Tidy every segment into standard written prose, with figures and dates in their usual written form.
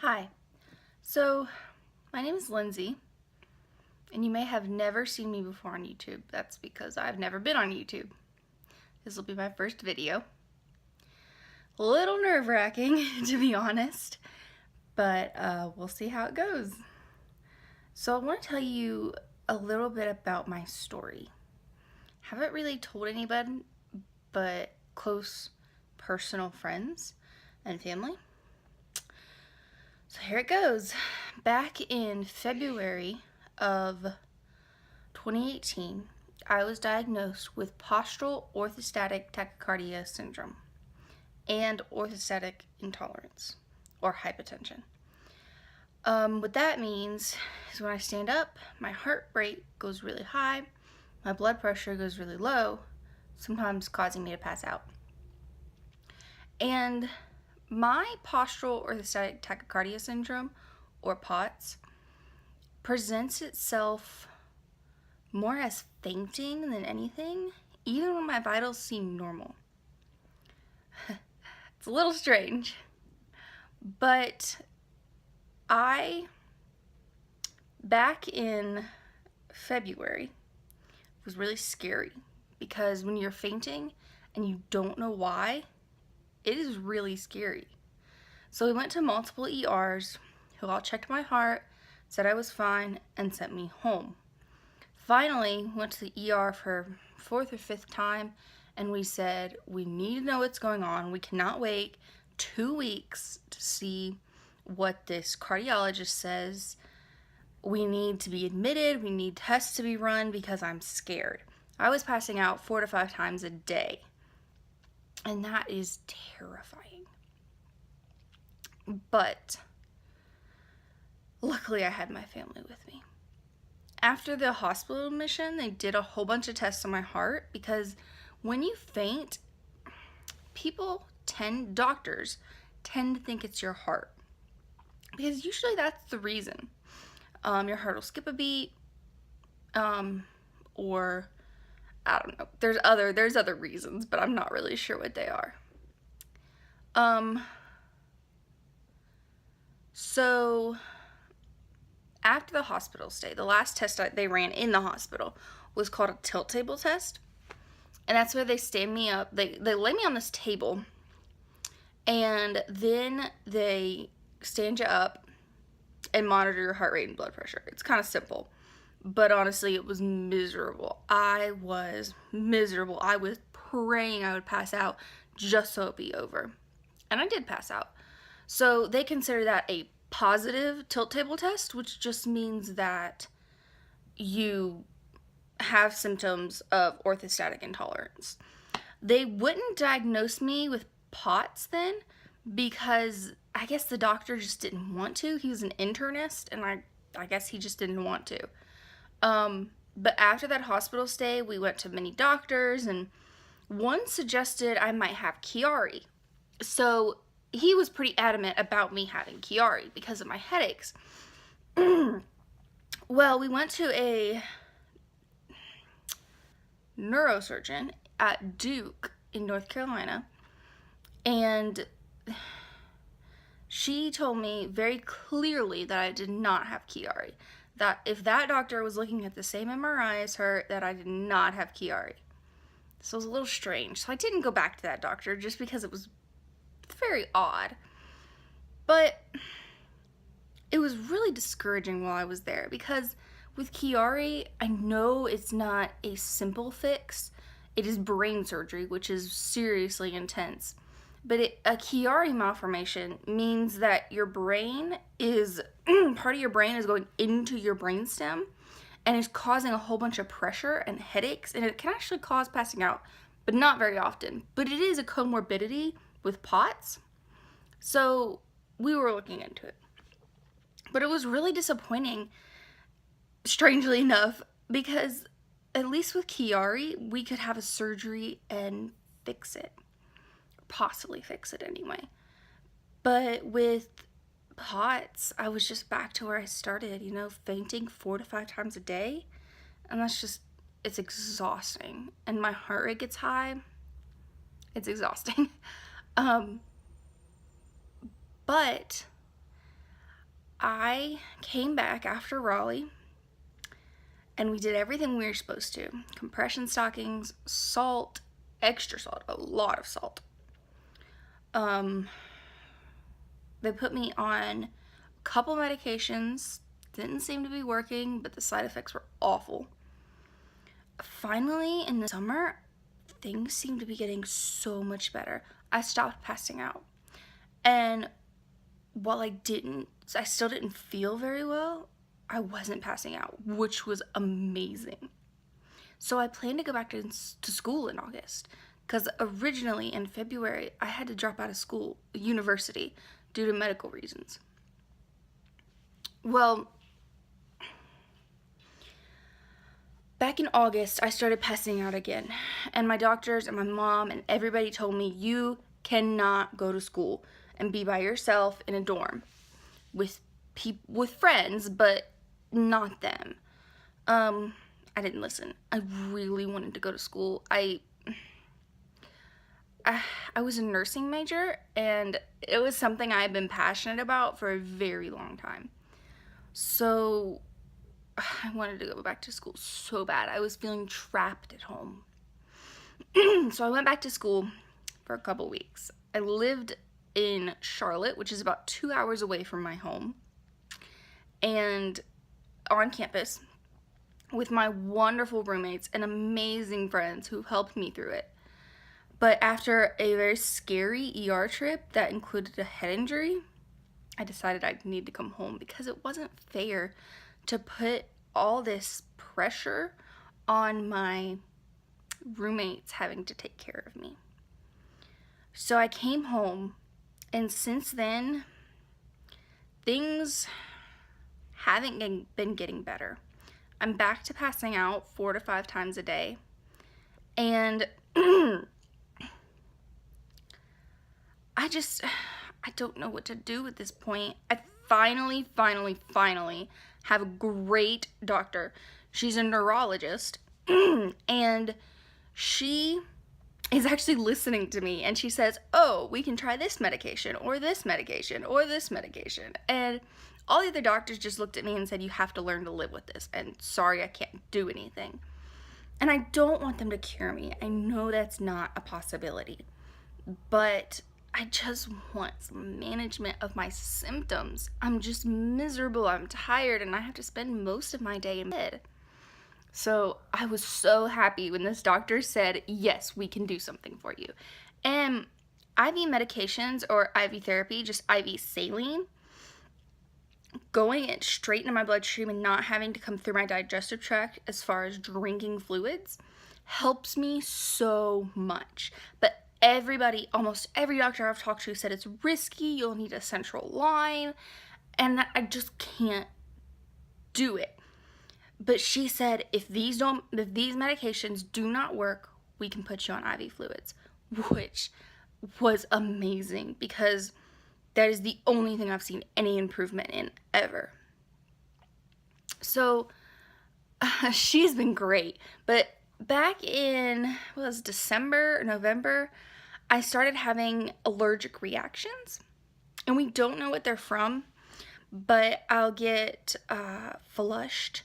Hi, so my name is Lindsay, and you may have never seen me before on YouTube. That's because I've never been on YouTube. This will be my first video. A little nerve-wracking, to be honest, but we'll see how it goes. So I want to tell you a little bit about my story. Haven't really told anybody but close personal friends and family. So here it goes. Back in February of 2018, I was diagnosed with postural orthostatic tachycardia syndrome and orthostatic intolerance or hypotension. What that means is when I stand up, my heart rate goes really high, my blood pressure goes really low, sometimes causing me to pass out. And my postural orthostatic tachycardia syndrome, or POTS, presents itself more as fainting than anything, even when my vitals seem normal. It's a little strange, but back in February, was really scary because when you're fainting and you don't know why, it is really scary. So we went to multiple ERs who all checked my heart, said I was fine, and sent me home. Finally, went to the ER for fourth or fifth time, and we said, we need to know what's going on. We cannot wait 2 weeks to see what this cardiologist says. We need to be admitted. We need tests to be run because I'm scared. I was passing out 4 to 5 times a day, and that is terrifying. But luckily I had my family with me. After the hospital admission, they did a whole bunch of tests on my heart because when you faint, doctors tend to think it's your heart. Because usually that's the reason. Your heart will skip a beat, or I don't know. There's other reasons, but I'm not really sure what they are. So after the hospital stay, the last test they ran in the hospital was called a tilt table test. And that's where they stand me up. They lay me on this table, and then they stand you up and monitor your heart rate and blood pressure. It's kind of simple, but honestly, it was miserable. I was miserable. I was praying I would pass out just so it'd be over. And I did pass out. So they consider that a positive tilt table test, which just means that you have symptoms of orthostatic intolerance. They wouldn't diagnose me with POTS then because I guess the doctor just didn't want to. He was an internist, and I guess he just didn't want to. But after that hospital stay, we went to many doctors, and one suggested I might have Chiari. So he was pretty adamant about me having Chiari because of my headaches. Well, we went to a neurosurgeon at Duke in North Carolina, and she told me very clearly that I did not have Chiari. That if that doctor was looking at the same MRI as her, that I did not have Chiari. So it was a little strange. So I didn't go back to that doctor just because it was very odd. But it was really discouraging while I was there because with Chiari, I know it's not a simple fix. It is brain surgery, which is seriously intense. But a Chiari malformation means that your brain is, part of your brain is going into your brainstem and is causing a whole bunch of pressure and headaches, and it can actually cause passing out, but not very often. But it is a comorbidity with POTS, so we were looking into it. But it was really disappointing, strangely enough, because at least with Chiari, we could have a surgery and fix it. Possibly fix it anyway. But with POTS, I was just back to where I started, fainting 4 to 5 times a day. And it's exhausting. And my heart rate gets high. It's exhausting. But I came back after Raleigh and we did everything we were supposed to. Compression stockings, salt, extra salt, a lot of salt. They put me on a couple medications, didn't seem to be working, but the side effects were awful. Finally, in the summer, things seemed to be getting so much better. I stopped passing out. And while I still didn't feel very well, I wasn't passing out, which was amazing. So I planned to go back to school in August, because originally in February, I had to drop out of school, university, due to medical reasons. Well, back in August, I started passing out again, and my doctors and my mom and everybody told me, you cannot go to school and be by yourself in a dorm with friends, but not them. I didn't listen. I really wanted to go to school. I was a nursing major, and it was something I had been passionate about for a very long time. So I wanted to go back to school so bad. I was feeling trapped at home. So I went back to school for a couple weeks. I lived in Charlotte, which is about 2 hours away from my home, and on campus with my wonderful roommates and amazing friends who helped me through it. But after a very scary ER trip that included a head injury, I decided I'd need to come home because it wasn't fair to put all this pressure on my roommates having to take care of me. So I came home, and since then, things haven't been getting better. I'm back to passing out 4 to 5 times a day, and I don't know what to do at this point. I finally have a great doctor. She's a neurologist, and she is actually listening to me, and she says, oh, we can try this medication, or this medication, or this medication. And all the other doctors just looked at me and said, you have to learn to live with this, and sorry, I can't do anything. And I don't want them to cure me. I know that's not a possibility, but I just want some management of my symptoms. I'm just miserable, I'm tired, and I have to spend most of my day in bed. So I was so happy when this doctor said, yes, we can do something for you. And IV medications or IV therapy, just IV saline, going it straight into my bloodstream and not having to come through my digestive tract as far as drinking fluids, helps me so much. But almost every doctor I've talked to said it's risky, you'll need a central line, and I just can't do it. But she said, if these medications do not work, we can put you on IV fluids, which was amazing because that is the only thing I've seen any improvement in ever. So she's been great. But back in, December or November, I started having allergic reactions, and we don't know what they're from, but I'll get flushed,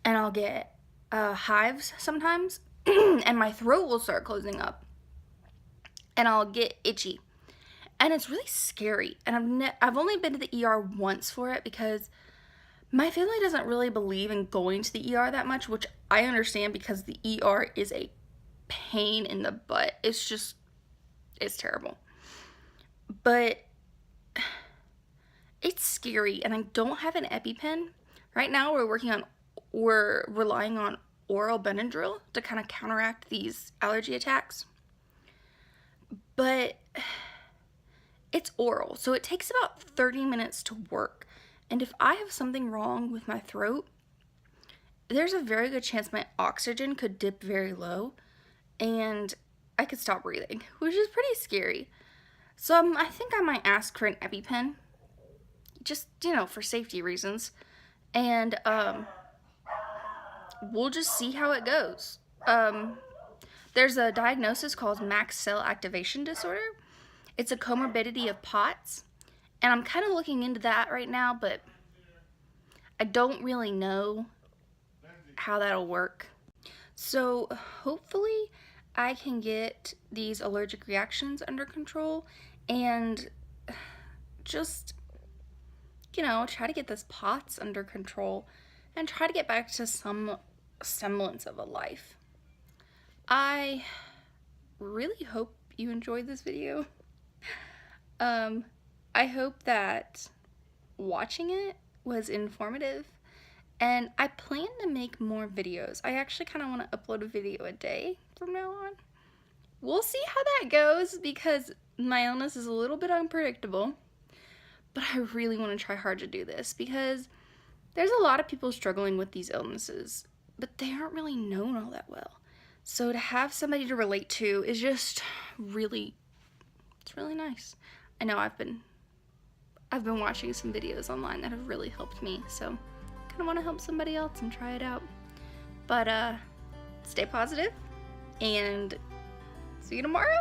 and I'll get hives sometimes, and my throat will start closing up, and I'll get itchy, and it's really scary. And I've only been to the ER once for it because my family doesn't really believe in going to the ER that much, which I understand because the ER is a pain in the butt. It's terrible. But it's scary, and I don't have an EpiPen. Right now we're relying on oral Benadryl to kind of counteract these allergy attacks. But it's oral, so it takes about 30 minutes to work. And if I have something wrong with my throat, there's a very good chance my oxygen could dip very low, and I could stop breathing, which is pretty scary. So I think I might ask for an EpiPen, just, for safety reasons. And we'll just see how it goes. There's a diagnosis called mast cell activation disorder. It's a comorbidity of POTS, and I'm kind of looking into that right now, but I don't really know how that'll work. So hopefully I can get these allergic reactions under control and just, you know, try to get this POTS under control and try to get back to some semblance of a life. I really hope you enjoyed this video. I hope that watching it was informative, and I plan to make more videos. I actually kind of want to upload a video a day from now on. We'll see how that goes because my illness is a little bit unpredictable, but I really want to try hard to do this because there's a lot of people struggling with these illnesses, but they aren't really known all that well. So to have somebody to relate to is just really, it's really nice. I know I've been watching some videos online that have really helped me, so I kind of want to help somebody else and try it out. But stay positive and see you tomorrow.